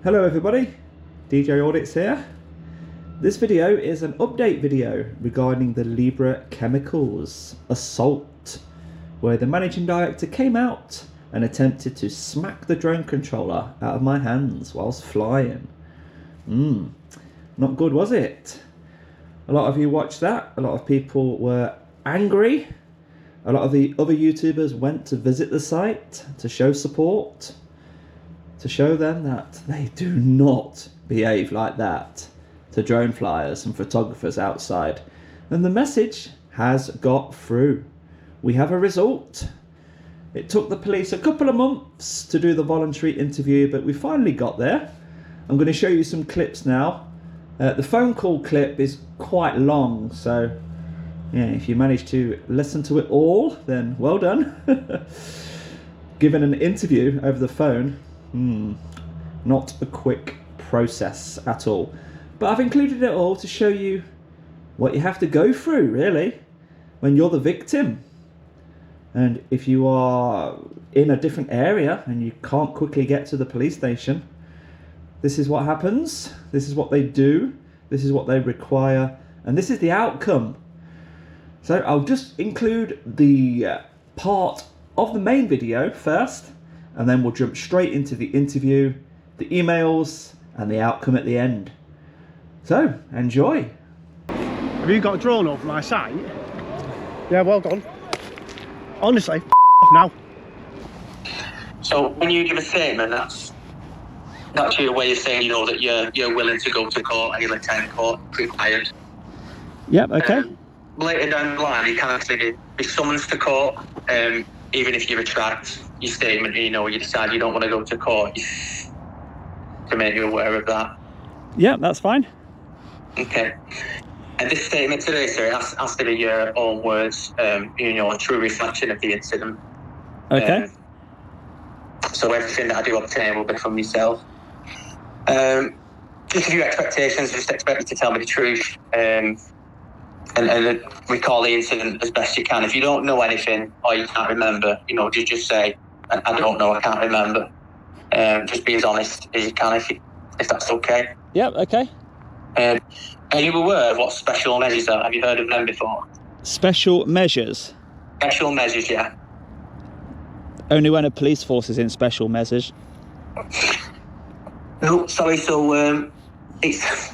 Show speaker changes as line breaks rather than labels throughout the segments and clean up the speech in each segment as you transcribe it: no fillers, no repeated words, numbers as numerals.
Hello everybody, djaudits here. This video is an update video regarding the Libra Chemicals assault, where the managing director came out and attempted to smack the drone controller out of my hands whilst flying. Not good, was it? A lot of you watched that, a lot of people were angry. A lot of the other YouTubers went to visit the site to show support, to show them that they do not behave like that to drone flyers and photographers outside. And the message has got through. We have a result. It took the police a couple of months to do the voluntary interview, but we finally got there. I'm going to show you some clips now. The phone call clip is quite long, so yeah, if you manage to listen to it all, then well done. Given an interview over the phone, not a quick process at all. But I've included it all to show you what you have to go through, really, when you're the victim. And if you are in a different area and you can't quickly get to the police station, this is what happens. This is what they do. This is what they require. And this is the outcome. So I'll just include the part of the main video first, and then we'll jump straight into the interview, the emails, and the outcome at the end. So, enjoy.
Have you got a drone over my site? Yeah, well done. Honestly, off now.
So when you give a statement, that's your way of saying, you know, that you're willing to go to court and you'll attend court required.
Yep, okay.
Later down the line, you can actually be summoned to court, even if you retract your statement, you know, you decide you don't want to go to court, to make you aware of that.
Yeah, that's fine.
Okay. And this statement today, sir, it has to be your own words, you know, a true reflection of the incident.
Okay.
So everything that I do obtain will be from yourself. Just a few expectations, just expect you to tell me the truth. And recall the incident as best you can. If you don't know anything or you can't remember, you know, just say, I don't know, I can't remember. Just be as honest as you can if that's okay.
Yep, okay.
Are you aware of what special measures are? Have you heard of them before?
Special measures? Special
measures, yeah.
Only when a police force is in special measures.
No, sorry, so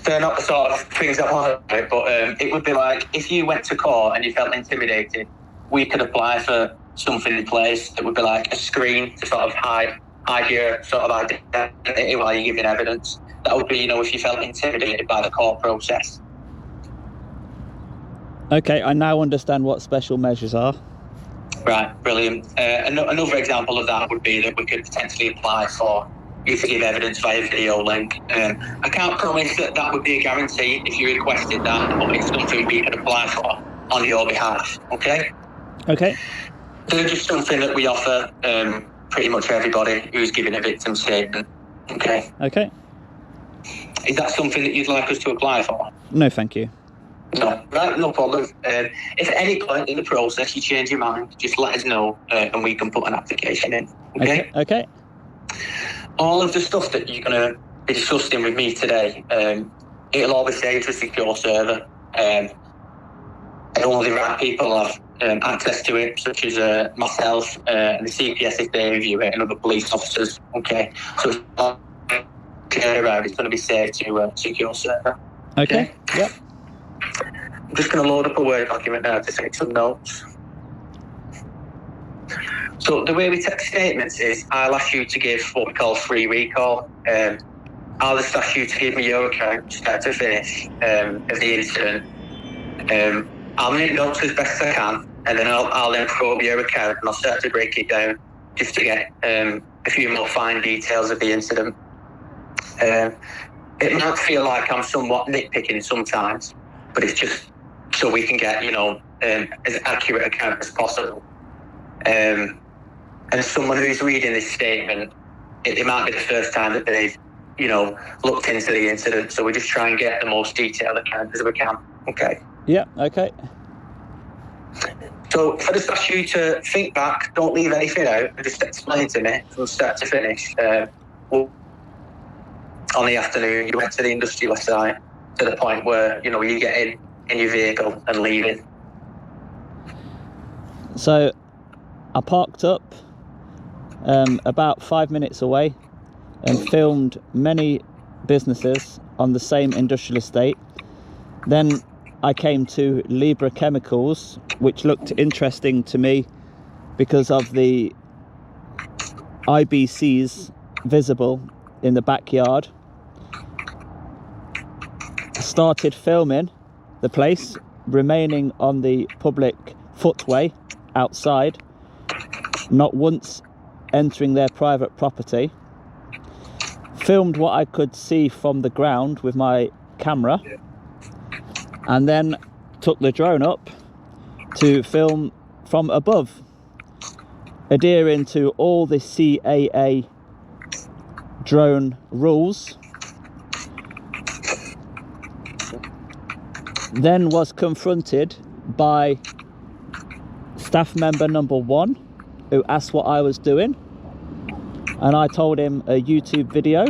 they're not the sort of things I want to do, but it would be like if you went to court and you felt intimidated, we could apply for something in place that would be like a screen to sort of hide your sort of identity while you're giving evidence. That would be, you know, if you felt intimidated by the court process.
Okay, I now understand what special measures are.
Right, brilliant. Another example of that would be that we could potentially apply for you to give evidence via video link. I can't promise that would be a guarantee if you requested that, but it's something we could apply for on your behalf, okay?
Okay.
They're just something that we offer pretty much everybody who's giving a victim statement, okay?
Okay.
Is that something that you'd like us to apply for?
No, thank you.
No, right, no problem. If at any point in the process you change your mind, just let us know and we can put an application in, okay?
Okay.
All of the stuff that you're going to be discussing with me today, it'll all be saved to a secure server. And only the right people have access to it, such as myself and the CPS if they review it, and other police officers. Okay, so it's not clear around. It's going to be saved to a secure server.
Okay. Yep.
I'm just going to load up a Word document now to take some notes. So the way we take statements is I'll ask you to give what we call free recall. I'll just ask you to give me your account, start to finish, of the incident. I'll make notes as best I can, and then I'll then probe your account and I'll start to break it down just to get a few more fine details of the incident. It might feel like I'm somewhat nitpicking sometimes, but it's just so we can get, you know, as accurate account as possible. And someone who's reading this statement, it might be the first time that they've, you know, looked into the incident. So we just try and get the most detailed account as we can. Okay.
Yeah. Okay.
So I just ask you to think back, don't leave anything out, and just explain to me from start to finish on the afternoon, you went to the industrial site to the point where, you know, you get in your vehicle and leaving.
So I parked up about 5 minutes away and filmed many businesses on the same industrial estate. Then I came to Libra Chemicals, which looked interesting to me because of the IBCs visible in the backyard. Started filming the place, remaining on the public footway outside, not once entering their private property. Filmed what I could see from the ground with my camera, and then took the drone up to film from above, adhering to all the CAA drone rules. Then was confronted by staff member number 1, who asked what I was doing, and I told him a YouTube video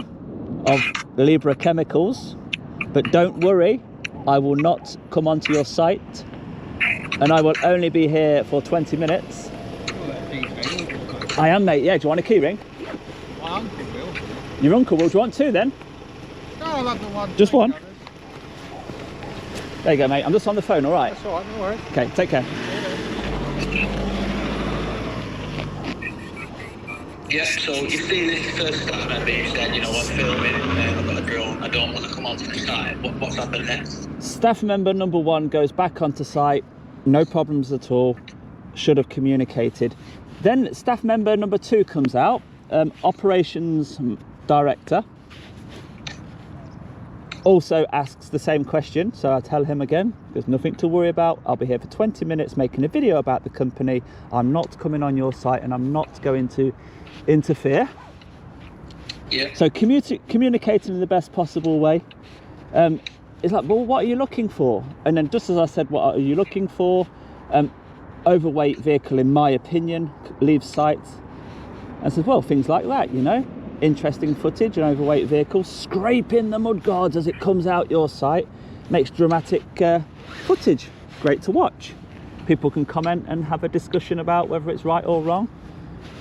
of Libra Chemicals, but don't worry, I will not come onto your site, and I will only be here for 20 minutes. I am, mate. Yeah, do you want a key ring?
My uncle will.
Your uncle will. Do you want 2 then?
No, I'll have the one.
Just 1? There you go, mate. I'm just on the phone, all right?
That's all right, no worries.
Okay, take care.
Yeah, so you've seen this first staff member, you said, you know, I'm filming, I've got a drone, I don't want to come onto the site. What's happened next?
Staff member number 1 goes back onto site, no problems at all, should have communicated. Then staff member number 2 comes out, operations director, also asks the same question, so I tell him again, there's nothing to worry about, I'll be here for 20 minutes making a video about the company, I'm not coming on your site and I'm not going to interfere.
Yeah.
So communicating in the best possible way. It's like, well, what are you looking for? And then just as I said, what are you looking for? Overweight vehicle, in my opinion, leaves site. And says, well, things like that, you know, interesting footage, an overweight vehicle scraping the mudguards as it comes out your site, makes dramatic footage, great to watch. People can comment and have a discussion about whether it's right or wrong,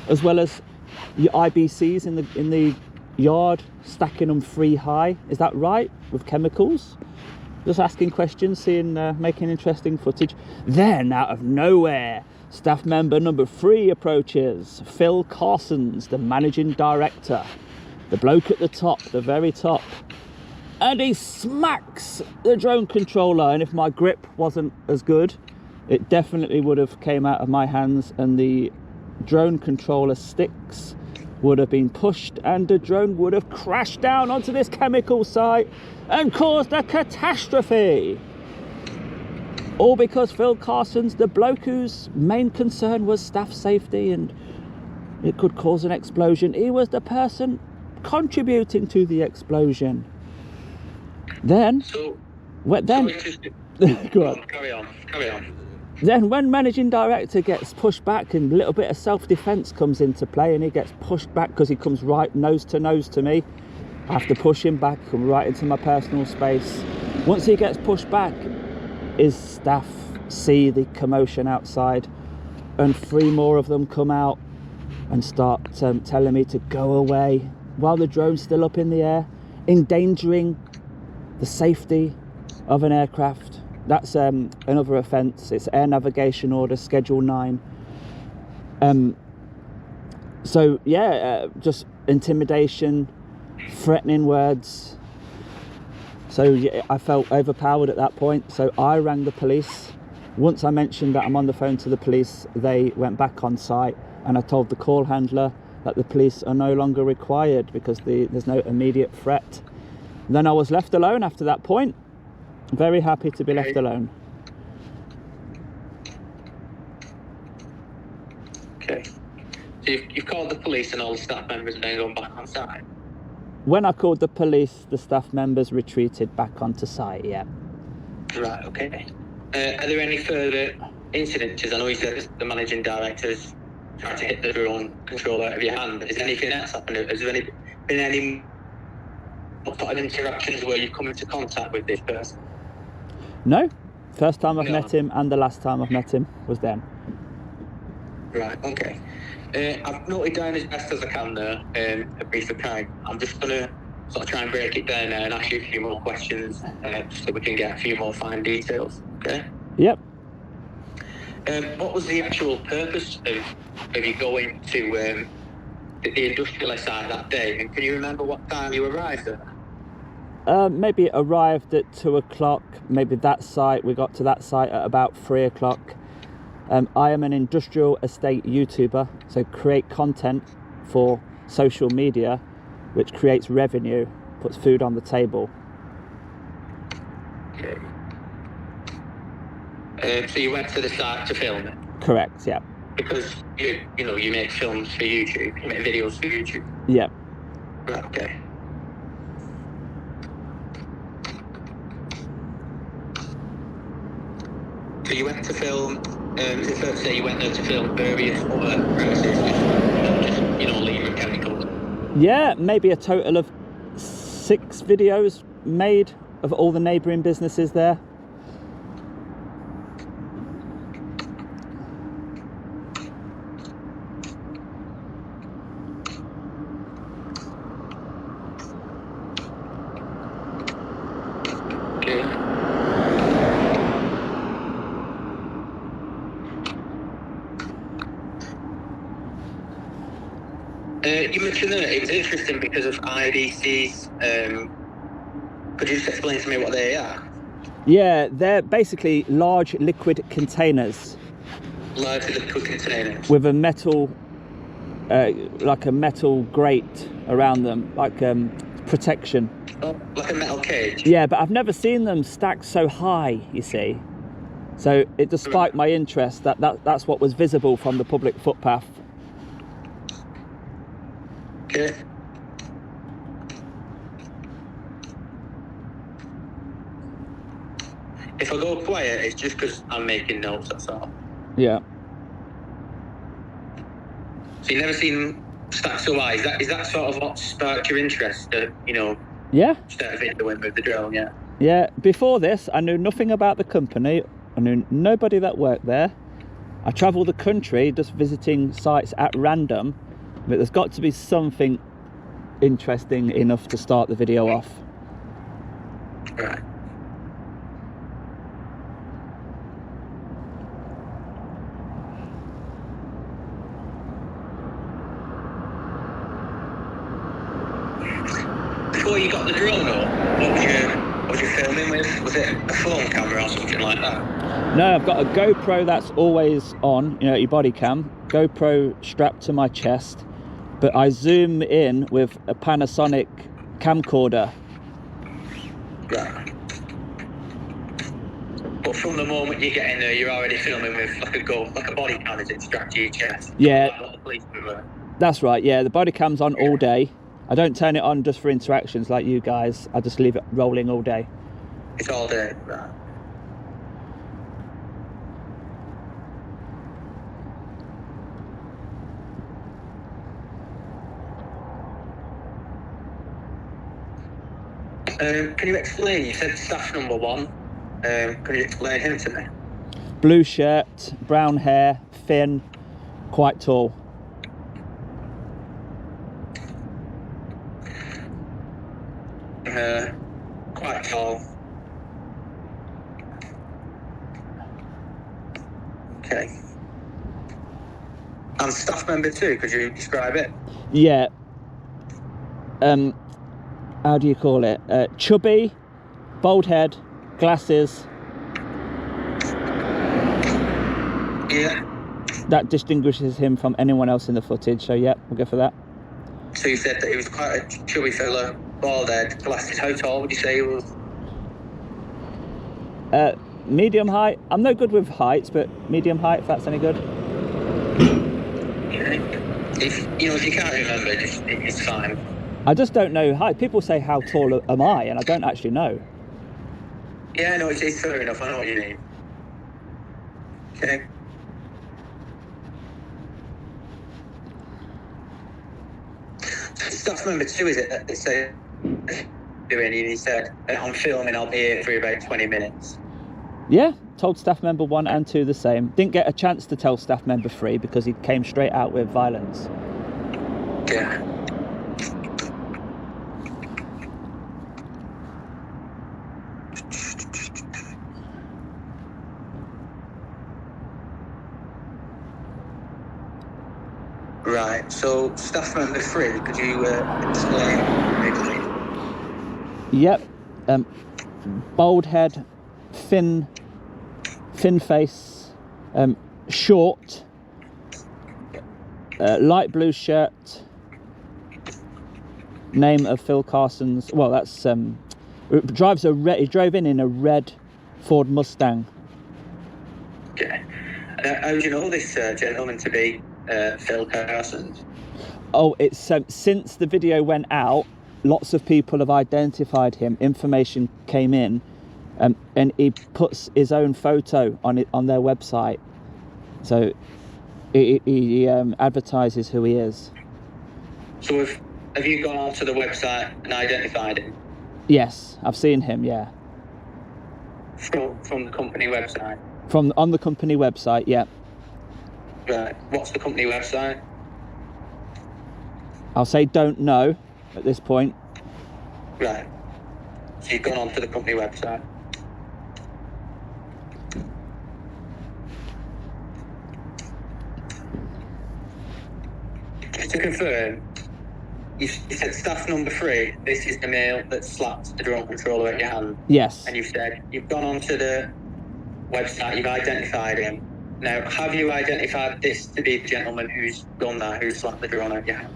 as well as your IBCs in the yard, stacking them 3 high. Is that right with chemicals? Just asking questions, seeing, making interesting footage. Then, out of nowhere, staff member number 3 approaches. Phil Carson's the managing director, the bloke at the top, the very top, and he smacks the drone controller. And if my grip wasn't as good, it definitely would have came out of my hands, and the drone controller sticks would have been pushed, and the drone would have crashed down onto this chemical site and caused a catastrophe. All because Phil Carson's the bloke whose main concern was staff safety and it could cause an explosion. He was the person contributing to the explosion. Then,
So
go on.
Carry on.
Then when managing director gets pushed back and a little bit of self-defense comes into play, and he gets pushed back because he comes right nose to nose to me, I have to push him back, come right into my personal space. Once he gets pushed back, his staff see the commotion outside, and 3 more of them come out and start telling me to go away while the drone's still up in the air, endangering the safety of an aircraft. That's another offence. It's Air Navigation Order Schedule 9. So yeah, just intimidation, threatening words. So yeah, I felt overpowered at that point. So I rang the police. Once I mentioned that I'm on the phone to the police, they went back on site, and I told the call handler that the police are no longer required because there's no immediate threat. Then I was left alone after that point. Very happy to be left alone.
Okay. So you've called the police and all the staff members and then gone back on site?
When I called the police, the staff members retreated back onto site, yeah.
Right, okay. Are there any further incidences? I know you said the managing director's trying to hit the drone control out of your hand. Is anything else happened? Has there been any what sort of interactions were you come into contact with this person?
No, first time I've
No.
met him and the last time I've met him was then.
Right, okay. I've noted down as best as I can there, a brief account. I'm just going to sort of try and break it down now and ask you a few more questions so we can get a few more fine details, okay?
Yep.
What was the actual purpose of you going to the industrial site that day? And can you remember what time you arrived there?
Maybe it arrived at 2 o'clock, maybe that site, we got to that site at about 3 o'clock. I am an industrial estate YouTuber, so create content for social media, which creates revenue, puts food on the table.
Okay. So you went to the site to film it?
Correct, yeah.
Because you make films for YouTube, you make videos for YouTube.
Yeah.
Right, okay. So you went to film, the first day you went there to film various other premises, just Libra chemicals.
Yeah, maybe a total of 6 videos made of all the neighbouring businesses there.
You mentioned that it was interesting because of IDCs. Could you just explain to me what they are?
Yeah, they're basically large liquid containers.
Large liquid containers.
With a metal, like a metal grate around them, like protection.
Oh, like a metal cage?
Yeah, but I've never seen them stacked so high, you see. So it just spiked my interest that's what was visible from the public footpath.
Okay. If I go quiet, it's just because I'm making notes, that's all.
Yeah.
So you've never seen them stacked so high? Is that sort of what sparked your interest to,
Yeah.
start videoing with the drone, yeah?
Yeah, before this, I knew nothing about the company. I knew nobody that worked there. I travelled the country just visiting sites at random, but there's got to be something interesting enough to start the video off.
Right. Before you got the drone up, what was you filming with? Was it a phone camera or something like that?
No, I've got a GoPro that's always on, your body cam. GoPro strapped to my chest, but I zoom in with a Panasonic camcorder.
Right. But from the moment you get in there, you're already filming with like a body cam, is it, strapped to your chest?
Yeah.
Like what the policemen were.
That's right, yeah, the body cam's on all day. I don't turn it on just for interactions like you guys. I just leave it rolling all day.
It's all day, right. Can you explain, you said staff number 1. Can you explain him to me?
Blue shirt, brown hair, thin, quite tall.
Quite tall. Okay. And staff member 2, could you describe it?
Yeah. How do you call it? Chubby, bald head, glasses.
Yeah.
That distinguishes him from anyone else in the footage, so yeah, we'll go for that.
So you said that he was quite a chubby fella, bald head, glasses. How tall would you say he was?
Medium height. I'm no good with heights, but medium height, if that's any good.
Okay. If you can't remember, it's fine.
I just don't know height. People say, how tall am I? And I don't actually know.
Yeah, no, it's fair enough. I know what you mean. Okay. Staff member 2, is it? That they say. doing? And he said, I'm filming, I'll be here for about 20 minutes.
Yeah, told staff member 1 and 2 the same. Didn't get a chance to tell staff member 3 because he came straight out with violence.
Yeah. Right, so staff member 3, could you explain briefly?
Yep, bald head, thin face, short, light blue shirt, name of Phil Carson's, well that's, he drove in a red Ford Mustang.
Okay. How do you know this gentleman to be Phil Carson's?
Oh, it's since the video went out, lots of people have identified him. Information came in, and he puts his own photo on their website. So he advertises who he is.
So have you gone onto the website and identified him?
Yes, I've seen him. Yeah.
From the company website.
On the company website, yeah.
Right. What's the company website?
I'll say don't know at this point.
Right. So you've gone onto the company website. Just to confirm, you said staff number 3, this is the male that slapped the drone controller at your hand.
Yes.
And you said you've gone onto the website, you've identified him. Now, have you identified this to be the gentleman who's done that, who slapped the drone at your hand?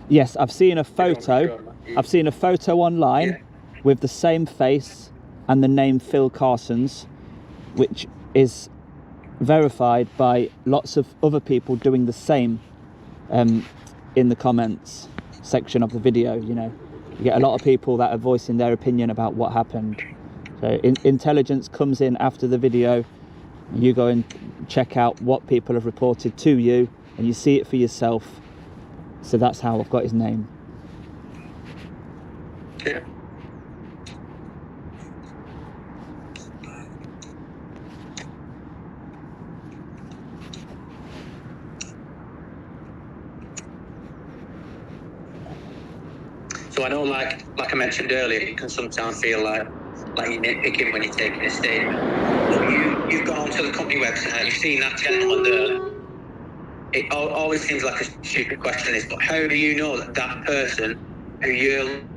Yes, I've seen a photo. I've seen a photo online with the same face and the name Phil Carson's, which is verified by lots of other people doing the same in the comments section of the video. You know, you get a lot of people that are voicing their opinion about what happened. So intelligence comes in after the video. You go and check out what people have reported to you, and you see it for yourself. So that's how I've got his name.
Yeah. So I know, like I mentioned earlier, it can sometimes feel like you're nitpicking when you're taking a statement. But you've gone onto the company website, you've seen that gentleman there. It always seems like a stupid question, but how do you know that that person who you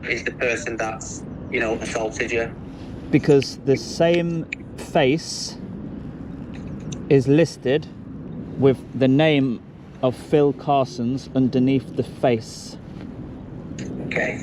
is the person that's, you know, assaulted you?
Because the same face is listed with the name of Phil Carson's underneath the face.
Okay.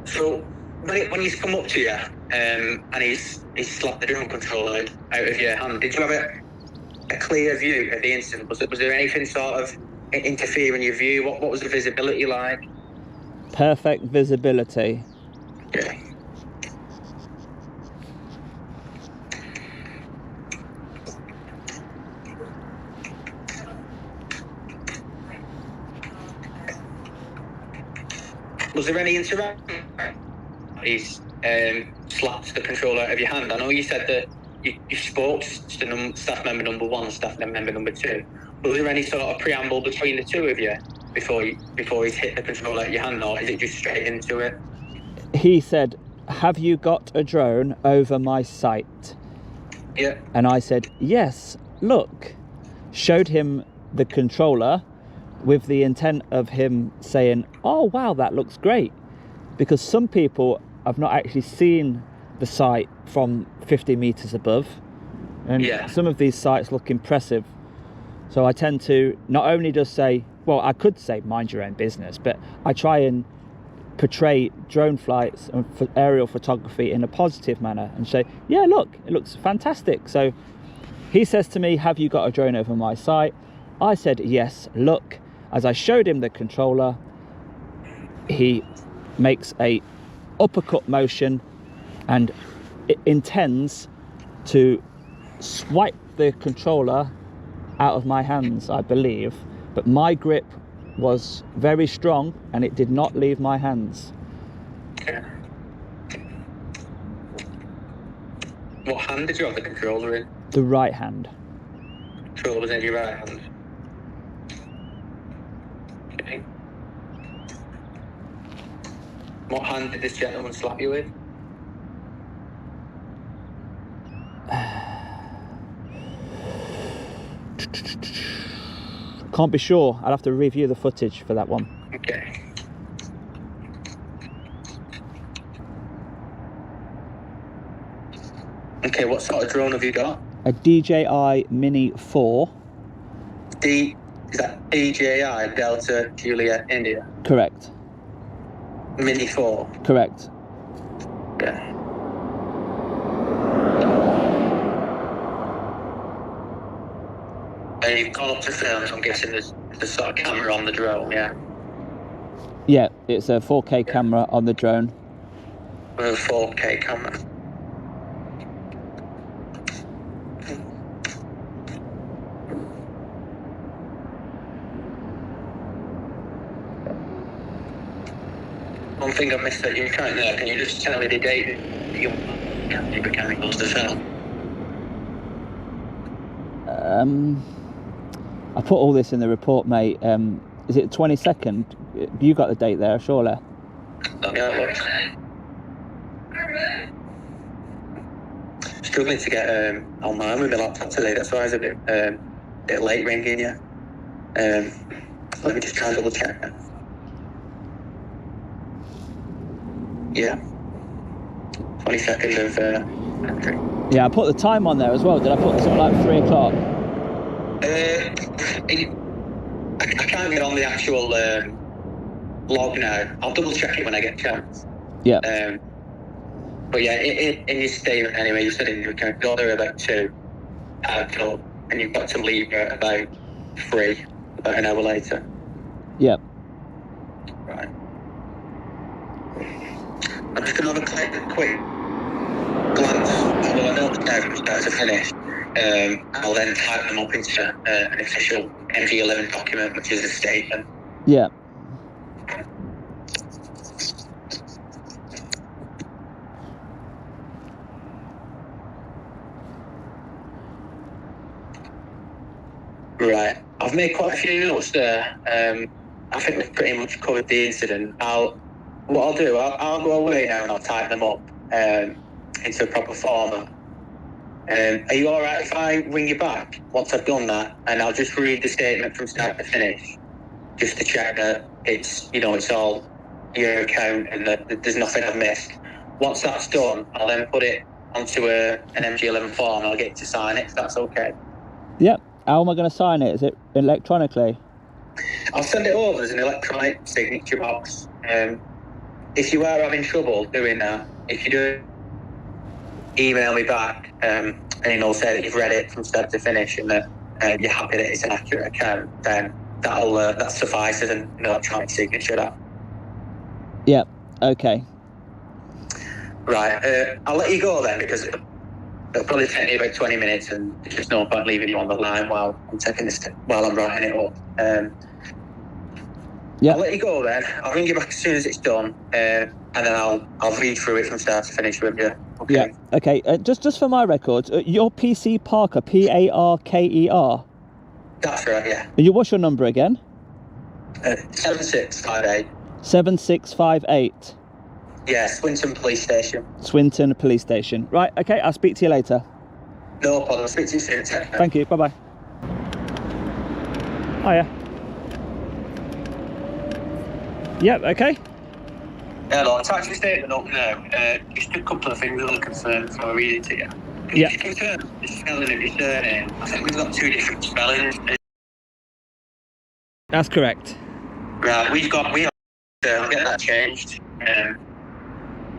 So when he's come up to you and he's slapped the drone controller out of your hand, did you have a clear view of the incident? Was there anything sort of interfering your view? What was the visibility like?
Perfect visibility.
Okay. Was there any interaction? He's slapped the controller out of your hand. I know you said that you spoke to staff member number 1, staff member number 2. Was there any sort of preamble between the two of you before he's hit the controller out of your hand, or is it just straight into it?
He said, "Have you got a drone over my site?"
Yeah.
And I said, "Yes, look." Showed him the controller with the intent of him saying, "Oh wow, that looks great," because some people have not actually seen the site from 50 meters above, and some of these sites look impressive. So I tend to not only just say, well, I could say mind your own business, but I try and portray drone flights and aerial photography in a positive manner and say, yeah, look, it looks fantastic. So he says to me, "Have you got a drone over my site?" I said, "Yes, look." As I showed him the controller, he makes a uppercut motion, and it intends to swipe the controller out of my hands, I believe. But my grip was very strong and it did not leave my hands.
Okay. What hand did you have the controller in?
The right hand.
Controller was in your right hand. Okay. What hand did this gentleman slap you with?
Can't be sure. I'll have to review the footage for that one.
Okay. Okay, what sort of drone have you got?
A DJI Mini 4.
Is that DJI Delta Juliet India?
Correct.
Mini 4?
Correct.
Yeah. And you've gone up to film, so I'm guessing there's sort of camera on the drone, yeah?
Yeah, it's a 4K camera on the drone.
With a 4K camera. One thing I missed that you were trying there, can you just tell me the date that you want the mechanicals to film?
I put all this in the report, mate. Is it 22nd? You got the date there, surely?
Yeah, struggling to get online with my laptop today, that's why I was a bit late ringing you. Let me just try and double check that. Yeah. 22nd of February.
Yeah, I put the time on there as well. Did I put something like 3 o'clock?
I can't get on the actual log now. I'll double check it when I get a chance.
Yeah.
But yeah, in your statement anyway, you said you can go there about 2, and you've got to leave at about 3, about an hour later.
Yeah.
Right. I'm just going to have a quick glance. Well, I know the time from start to finish. I'll then type them up into an official MG11 document, which is a statement.
Yeah.
Right. I've made quite a few notes there. I think we've pretty much covered the incident. I'll go away now and I'll type them up into a proper format. Are you all right if I ring you back once I've done that, and I'll just read the statement from start to finish, just to check that it's all your account and that there's nothing I've missed. Once that's done, I'll then put it onto an MG11 form and I'll get you to sign it, if that's okay.
Yeah. How am I going to sign it? Is it electronically?
I'll send it over as an electronic signature box. If you are having trouble doing that, if you do, email me back and say that you've read it from start to finish and that you're happy that it's an accurate account, then that suffices an electronic signature. That.
Yeah. Okay.
Right. I'll let you go then, because it'll probably take me about 20 minutes, and there's just no point leaving you on the line while I'm writing it up.
Yeah.
I'll let you go then. I'll ring you back as soon as it's done, and then I'll read through it from start to finish with you. Okay.
Yeah. Okay. Just for my records, your PC Parker, Parker.
That's right. Yeah.
What's your number again?
7658.
7658.
Yeah, Swinton Police Station.
Swinton Police Station. Right. Okay. I'll speak to you later.
No problem. I'll speak to you soon. Take care.
Thank you. Bye bye. Hiya. Yep. Okay.
Hello, I'll type your statement up now. Just a couple of things I want to confirm before I read it to you. Can you just confirm the spelling of your surname? I think we've got 2 different spellings.
That's correct.
Right, I'll get that changed.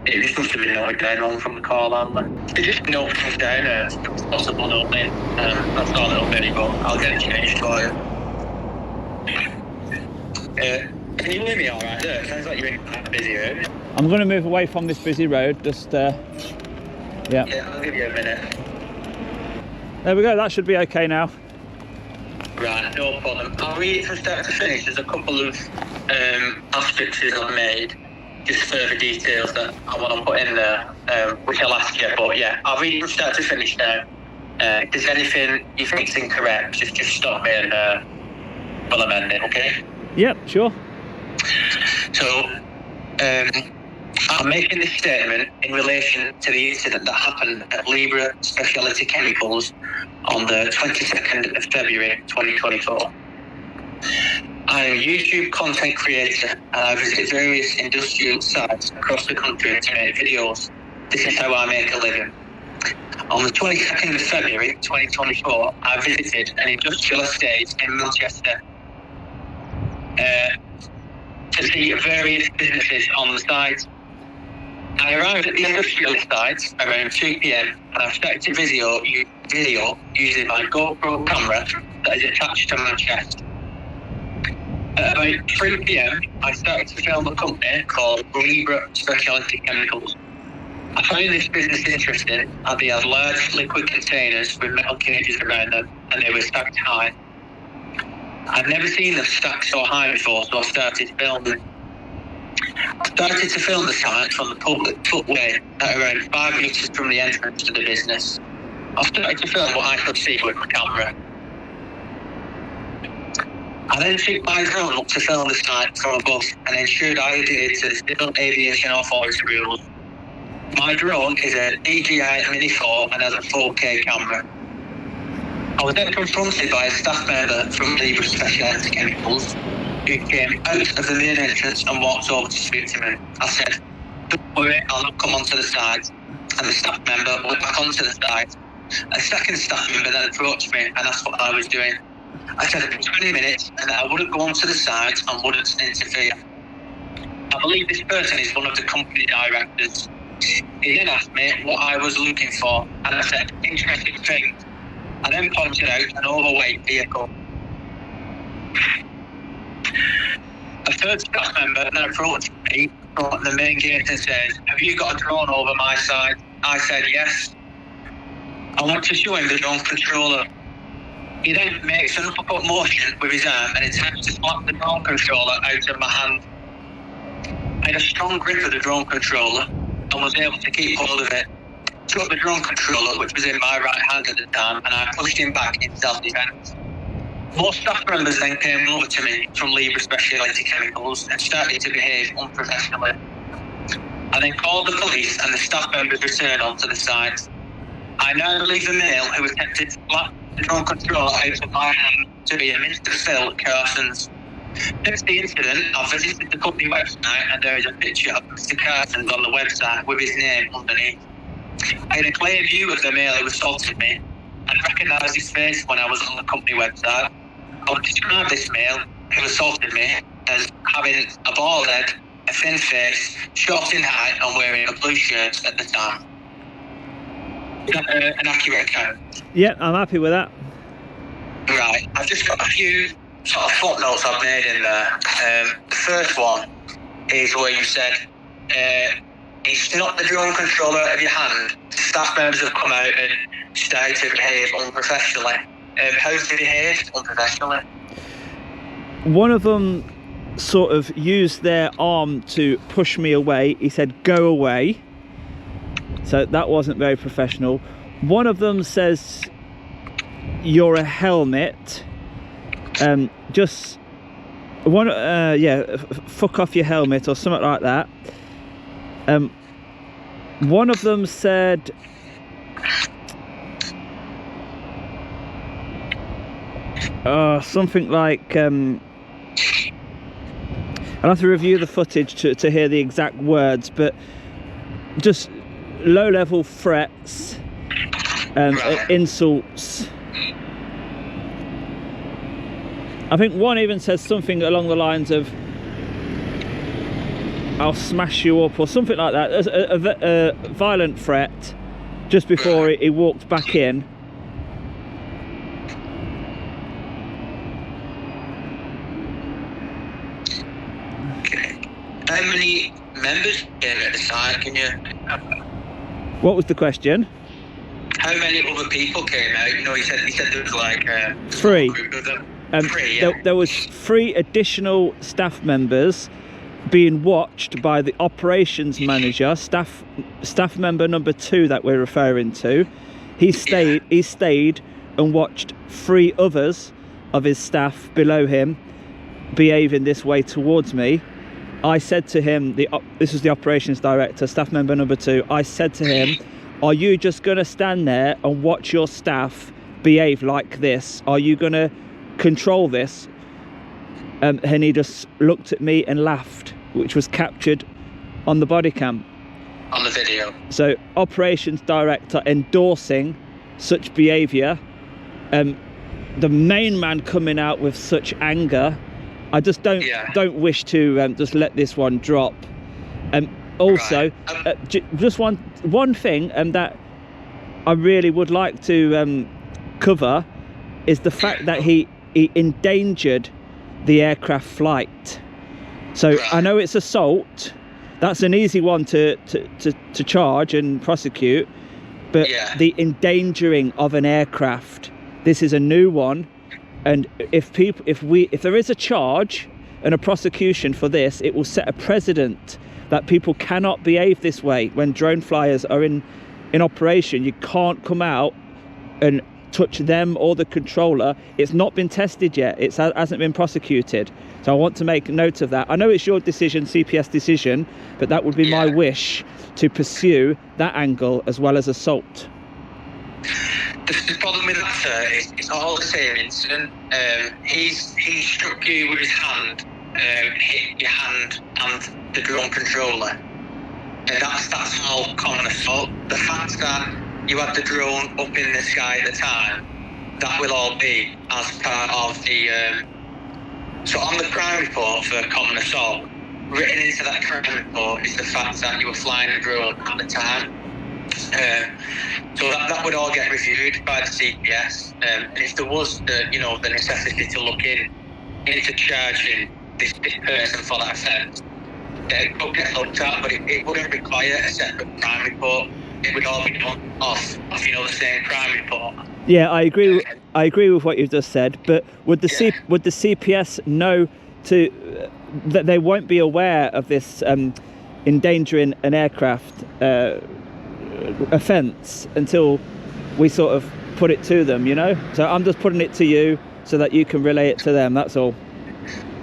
It just must have been noted down wrong from the call handler. It just note things down as possible note in. That's not a little bit, but I'll get it changed for you. If Can you hear me all right there? It sounds like you're in quite a busy room.
I'm going to move away from this busy road. Just yeah.
Yeah, I'll give you a minute.
There we go. That should be okay now.
Right, no problem. I'll read it from start to finish. There's a couple of aspects I've made, just further details that I want to put in there, which I'll ask you. But yeah, I'll read it from start to finish now. If there's anything you think's incorrect, just stop me and we'll amend it, okay?
Yep, sure.
So, I'm making this statement in relation to the incident that happened at Libra Speciality Chemicals on the 22nd of February 2024. I am a YouTube content creator and I visit various industrial sites across the country to make videos. This is how I make a living. On the 22nd of February 2024, I visited an industrial estate in Manchester to see various businesses on the site. I arrived at the industrial site around 2 p.m. and I started to video using my GoPro camera that is attached to my chest. At about 3 p.m. I started to film a company called Libra Speciality Chemicals. I found this business interesting as they had large liquid containers with metal cages around them and they were stacked high. I'd never seen them stacked so high before, so I started filming. I started to film the site from the public footway at around 5 metres from the entrance to the business. I started to film what I could see with my camera. I then took my drone up to film the site from above and ensured I adhered to the Civil Aviation Authority rules. My drone is a DJI Mini 4 and has a 4K camera. I was then confronted by a staff member from Libra Speciality Chemicals who came out of the main entrance and walked over to speak to me. I said, "Don't worry, I'll not come onto the site." And the staff member went back onto the site. A second staff member then approached me and asked what I was doing. I said it'd be 20 minutes and that I wouldn't go onto the site and wouldn't interfere. I believe this person is one of the company directors. He then asked me what I was looking for and I said, "Interesting thing." I then pointed out an overweight vehicle. A third staff member then approached me from the main gate and said, "Have you got a drone over my side?" I said, "Yes." I want to show him the drone controller. He then makes an uppercut motion with his arm and attempts to slap the drone controller out of my hand. I had a strong grip of the drone controller and was able to keep hold of it. Took the drone controller, which was in my right hand at the time, and I pushed him back in self-defense. More staff members then came over to me from Libra Speciality Chemicals and started to behave unprofessionally. I then called the police and the staff members returned onto the site. I now believe the male who attempted to slap the drone controller out of my hand to be a Mr. Phil Carson's. Since the incident, I visited the company website and there is a picture of Mr. Carson's on the website with his name underneath. I had a clear view of the male who assaulted me and recognised his face when I was on the company website. I would describe this male who assaulted me as having a bald head, a thin face, short in height and wearing a blue shirt at the time. Is that an accurate account?
Yeah, I'm happy with that.
Right, I've just got a few sort of footnotes I've made in there. The first one is where you said, it's not the drone controller out of your hand. Staff members have come out and started to behave unprofessionally. How did they behave unprofessionally?
One of them sort of used their arm to push me away. He said, "Go away." So that wasn't very professional. One of them says, "You're a helmet." Just one, yeah, fuck off your helmet or something like that. One of them said, something like, I'll have to review the footage to hear the exact words, but just low-level threats, insults. I think one even says something along the lines of, "I'll smash you up," or something like that. A violent threat just before he walked back in.
How many members came at the site? Can you?
What was the question?
How many other people came out? You know, he said there was like
3.
Three, yeah.
There was 3 additional staff members being watched by the operations manager, staff member number 2 that we're referring to. He stayed and watched 3 others of his staff below him behaving this way towards me. I said to him, this was the operations director, staff member number 2, I said to him, are you just going to stand there and watch your staff behave like this? Are you going to control this? And he just looked at me and laughed, which was captured on the body cam.
On the video.
So operations director endorsing such behaviour, the main man coming out with such anger. I just don't wish to just let this one drop. Also, just one thing that I really would like to cover is the fact that he endangered the aircraft flight. So I know it's assault. That's an easy one to charge and prosecute, but the endangering of an aircraft, this is a new one. And if there is a charge and a prosecution for this, it will set a precedent that people cannot behave this way when drone flyers are in operation. You can't come out and touch them or the controller. It's not been tested yet. It hasn't been prosecuted. So I want to make note of that. I know it's your decision, CPS decision, but that would be my wish, to pursue that angle as well as assault.
The problem with that, sir, it's all the same incident. He struck you with his hand, hit your hand and the drone controller. That's all common assault. The fact that you had the drone up in the sky at the time, that will all be as part of the... so on the crime report for common assault, written into that crime report is the fact that you were flying the drone at the time. So that would all get reviewed by the CPS, and if there was the necessity to look into charging this person for that offence, then it would get looked at, but it wouldn't require a separate crime report. It would all be done off the same crime report. Yeah,
I agree. I agree with what you've just said, but would the CPS know that they won't be aware of this endangering an aircraft offence until we sort of put it to them, you know? So I'm just putting it to you so that you can relay it to them, that's all.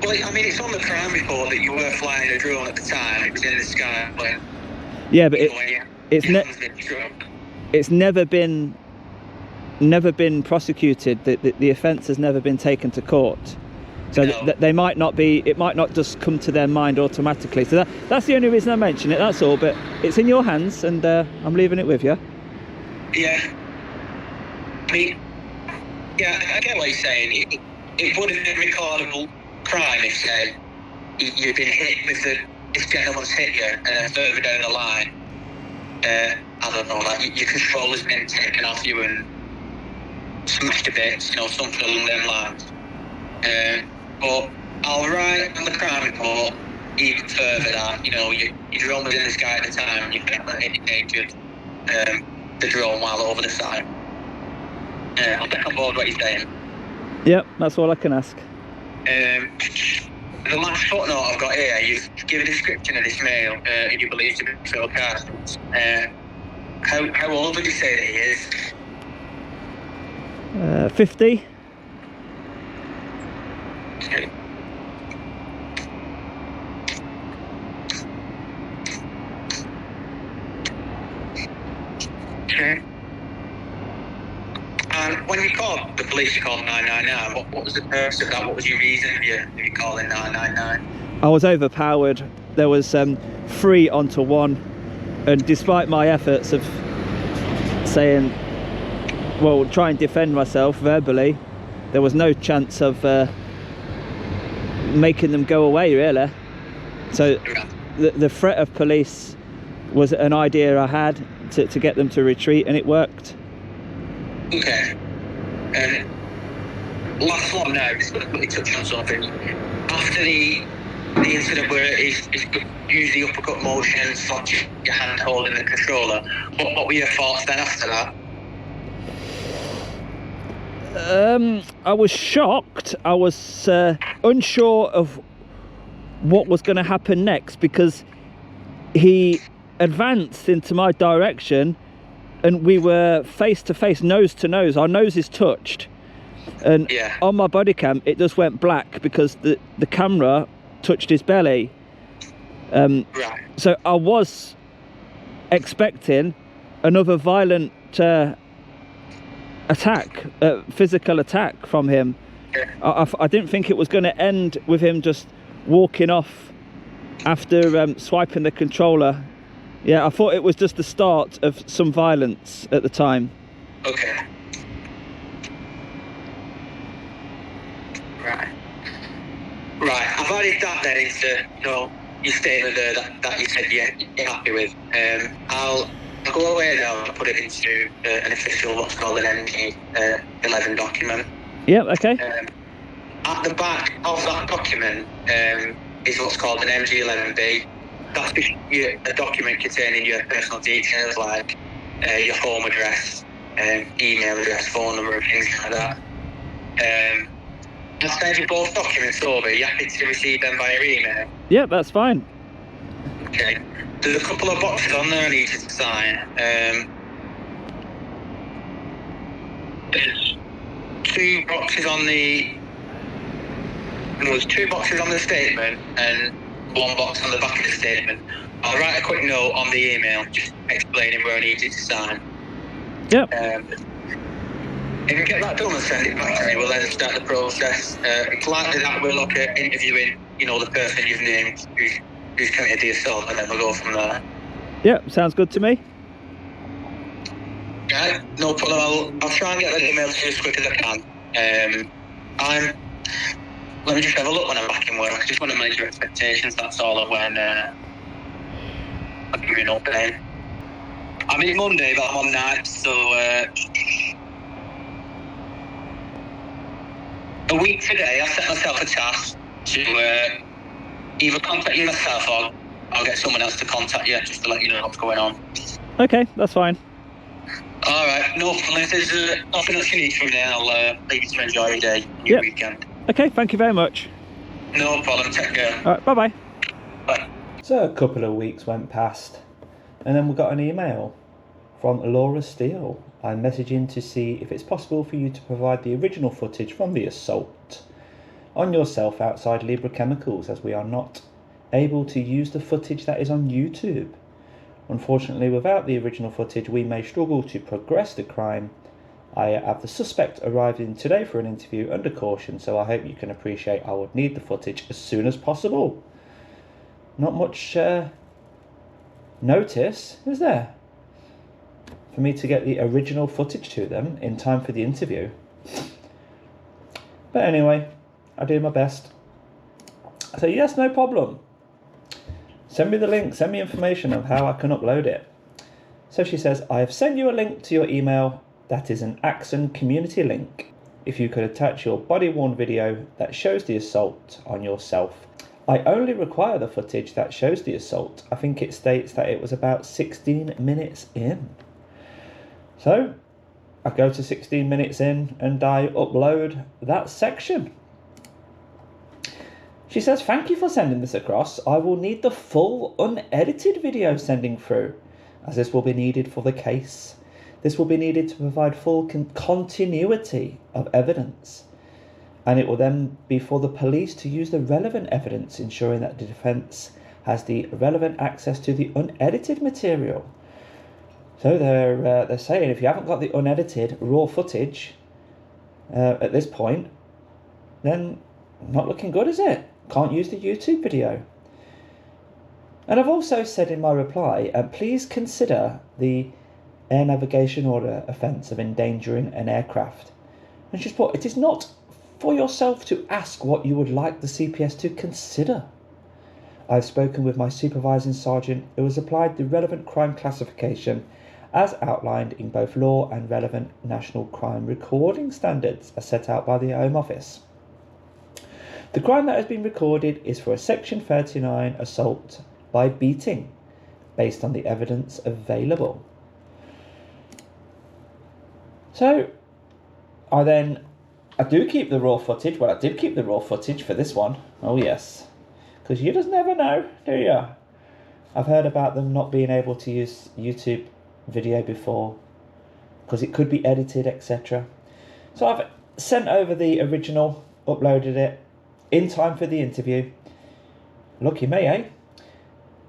Well, I mean, it's on the crime report that you were flying a drone at the time. It was in the sky.
Yeah, but it's never been prosecuted. The offence has never been taken to court. So they might not be. It might not just come to their mind automatically. So that's the only reason I mention it. That's all. But it's in your hands, and I'm leaving it with you.
Yeah. I mean, I get what you're saying. It would have been a recordable crime if, say, you've been hit with this gentleman's hit you, and then further down the line, I don't know, like your controller's been taken off you and smashed to bits, something along them lines. But I'll write on the crime report even further that, your drone was in the sky at the time and you endangered the drone while over the site. I'll take on board what you're saying.
Yep, that's all I can ask.
The last footnote I've got here, you give a description of this male who you believe to be Phil Carson's. How old would you say that he is?
50.
Okay. Okay. And when you called the police, you called 999. What was the purpose of that? What was your reason of you calling 999?
I was overpowered. There was 3 onto 1, and despite my efforts of saying, well, try and defend myself verbally, there was no chance of making them go away, really. So the threat of police was an idea I had to get them to retreat, and it worked.
Okay. Last one now, just going to quickly touch on something. After the the incident where he's used the uppercut motion, slapped your hand holding the controller. What were your thoughts then after that?
I was shocked. I was unsure of what was going to happen next, because he advanced into my direction and we were face to face, nose to nose. Our noses touched, and on my body cam it just went black because the camera touched his belly. So I was expecting another violent attack, physical attack from him. I didn't think it was going to end with him just walking off after swiping the controller. I thought it was just the start of some violence at the time.
Okay. Right, I've added that then into, your statement there that you said you're happy with. I'll go away now and put it into an official, what's called an MG11 document.
Yep, okay.
At the back of that document is what's called an MG11B. That's just a document containing your personal details, like your home address, email address, phone number, and things like that. I'll send you both documents over. Are you happy to receive them via email?
Yeah, that's fine.
Okay. There's a couple of boxes on there I need you to sign. There's two boxes on there's two boxes on the statement and one box on the back of the statement. I'll write a quick note on the email just explaining where I need you to sign.
Yep.
If you get that done and send it back to me, we'll then start the process. It's likely that we'll look at interviewing, the person you've named who's committed the assault, and then we'll go from there.
Yep, sounds good to me.
Right, no problem. I'll try and get that email to you as quick as I can. Let me just have a look when I'm back in work. I just want to manage your expectations, that's all, of when I'll give you an update. I'm in Monday, but I'm on night, so a week today, I set myself a task to either contact you myself or I'll get someone else to contact you just to let you know what's going on.
Okay, that's fine.
Alright, no problem. If there's nothing else you need from me, I'll leave you to enjoy your day, your weekend.
Okay, thank you very much.
No problem, take care.
Alright, bye-bye.
Bye.
So a couple of weeks went past, and then we got an email from Laura Steele. I'm messaging to see if it's possible for you to provide the original footage from the assault on yourself outside Libra Chemicals, as we are not able to use the footage that is on YouTube. Unfortunately, without the original footage, we may struggle to progress the crime. I have the suspect arriving today for an interview under caution, so I hope you can appreciate I would need the footage as soon as possible. Not much notice, is there, for me to get the original footage to them in time for the interview. But anyway, I do my best. So yes, no problem. Send me the link, send me information of how I can upload it. So she says, I have sent you a link to your email that is an Axon community link. If you could attach your body-worn video that shows the assault on yourself. I only require the footage that shows the assault. I think it states that it was about 16 minutes in. So I go to 16 minutes in and I upload that section. She says, thank you for sending this across. I will need the full unedited video sending through, as this will be needed for the case. This will be needed to provide full continuity of evidence, and it will then be for the police to use the relevant evidence, ensuring that the defence has the relevant access to the unedited material. So they're saying if you haven't got the unedited raw footage at this point, then not looking good, is it? Can't use the YouTube video. And I've also said in my reply, please consider the air navigation order offence of endangering an aircraft. And she's put, it is not for yourself to ask what you would like the CPS to consider. I've spoken with my supervising sergeant who has applied the relevant crime classification as outlined in both law and relevant national crime recording standards as set out by the Home Office. The crime that has been recorded is for a Section 39 assault by beating, based on the evidence available. So, I do keep the raw footage. Well, I did keep the raw footage for this one. Oh yes, because you just never know, do you? I've heard about them not being able to use YouTube video before, because it could be edited, etc. So I've sent over the original, uploaded it, in time for the interview. Lucky me, eh?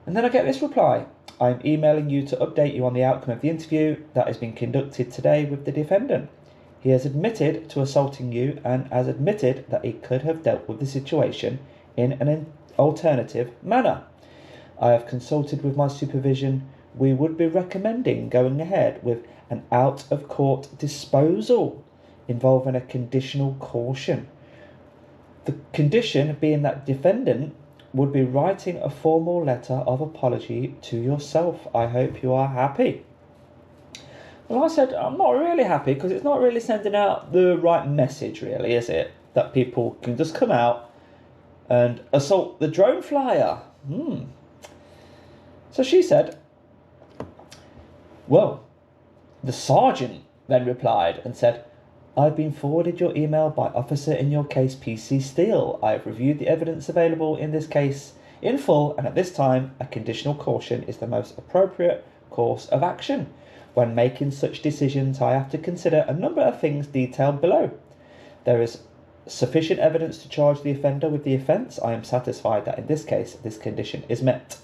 And then I get this reply. I'm emailing you to update you on the outcome of the interview that has been conducted today with the defendant. He has admitted to assaulting you and has admitted that he could have dealt with the situation in an alternative manner. I have consulted with my supervision. We would be recommending going ahead with an out-of-court disposal involving a conditional caution. The condition being that defendant would be writing a formal letter of apology to yourself. I hope you are happy. Well, I said, I'm not really happy because it's not really sending out the right message, really, is it? That people can just come out and assault the drone flyer. So she said, well, the sergeant then replied and said, I've been forwarded your email by officer in your case, PC Steele. I have reviewed the evidence available in this case in full, and at this time, a conditional caution is the most appropriate course of action. When making such decisions, I have to consider a number of things detailed below. There is sufficient evidence to charge the offender with the offence. I am satisfied that in this case, this condition is met.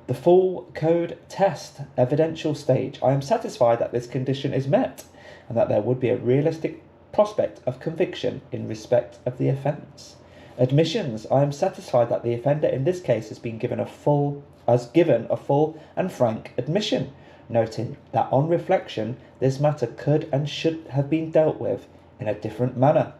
The full code test evidential stage. I am satisfied that this condition is met and that there would be a realistic prospect of conviction in respect of the offence. Admissions. I am satisfied that the offender in this case has given a full and frank admission, noting that on reflection, this matter could and should have been dealt with in a different manner.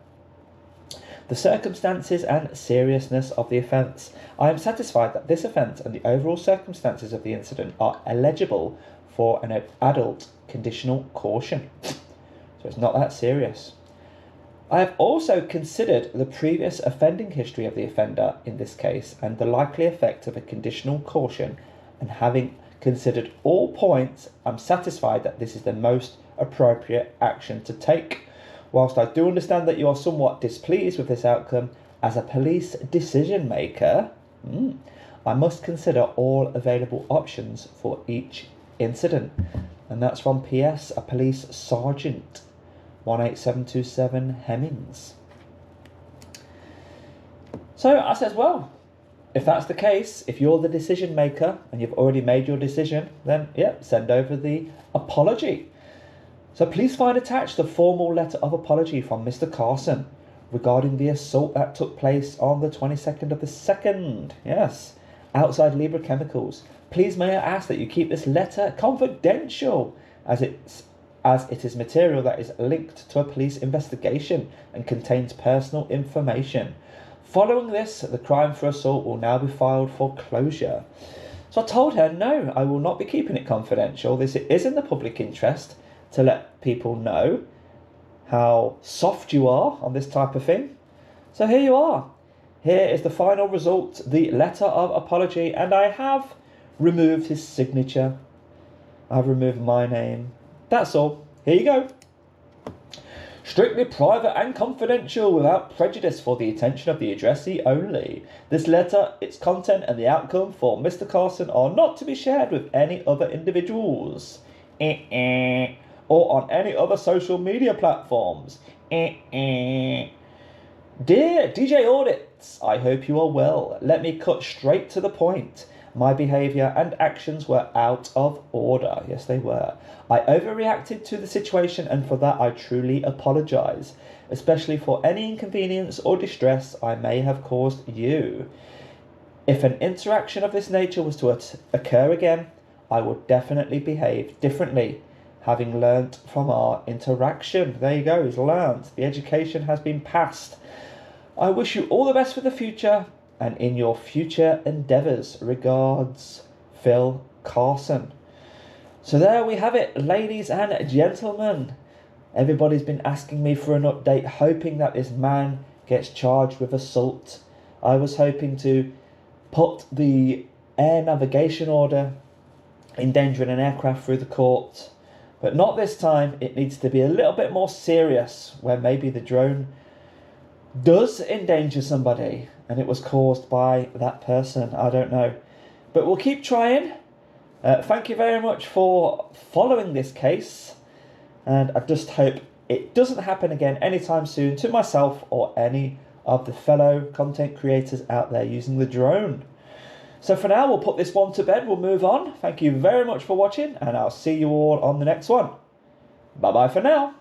The circumstances and seriousness of the offence. I am satisfied that this offence and the overall circumstances of the incident are eligible for an adult conditional caution. So it's not that serious. I have also considered the previous offending history of the offender in this case and the likely effect of a conditional caution, and having considered all points, I'm satisfied that this is the most appropriate action to take. Whilst I do understand that you are somewhat displeased with this outcome, as a police decision maker, I must consider all available options for each incident. And that's from PS, a police sergeant, 18727 Hemmings. So I says, well, if that's the case, if you're the decision maker and you've already made your decision, then send over the apology. So please find attached the formal letter of apology from Mr. Carson regarding the assault that took place on the 22nd of the 2nd. Yes, outside Libra Chemicals. Please may I ask that you keep this letter confidential as it is material that is linked to a police investigation and contains personal information. Following this, the crime for assault will now be filed for closure. So I told her, no, I will not be keeping it confidential. This is in the public interest to let people know how soft you are on this type of thing. So here you are. Here is the final result, the letter of apology, and I have removed his signature. I've removed my name. That's all. Here you go. Strictly private and confidential without prejudice for the attention of the addressee only. This letter, its content and the outcome for Mr. Carson are not to be shared with any other individuals. Or on any other social media platforms. Dear djaudits, I hope you are well. Let me cut straight to the point. My behaviour and actions were out of order. Yes, they were. I overreacted to the situation, and for that I truly apologise, especially for any inconvenience or distress I may have caused you. If an interaction of this nature was to occur again, I would definitely behave differently, having learnt from our interaction. There you go, he's learnt. The education has been passed. I wish you all the best for the future and in your future endeavours. Regards, Phil Carson. So there we have it, ladies and gentlemen. Everybody's been asking me for an update, hoping that this man gets charged with assault. I was hoping to put the air navigation order endangering an aircraft through the court, but not this time. It needs to be a little bit more serious, where maybe the drone does endanger somebody and it was caused by that person. I don't know, but we'll keep trying. Thank you very much for following this case, and I just hope it doesn't happen again anytime soon to myself or any of the fellow content creators out there using the drone. So for now, we'll put this one to bed. We'll move on. Thank you very much for watching, and I'll see you all on the next one. Bye bye for now.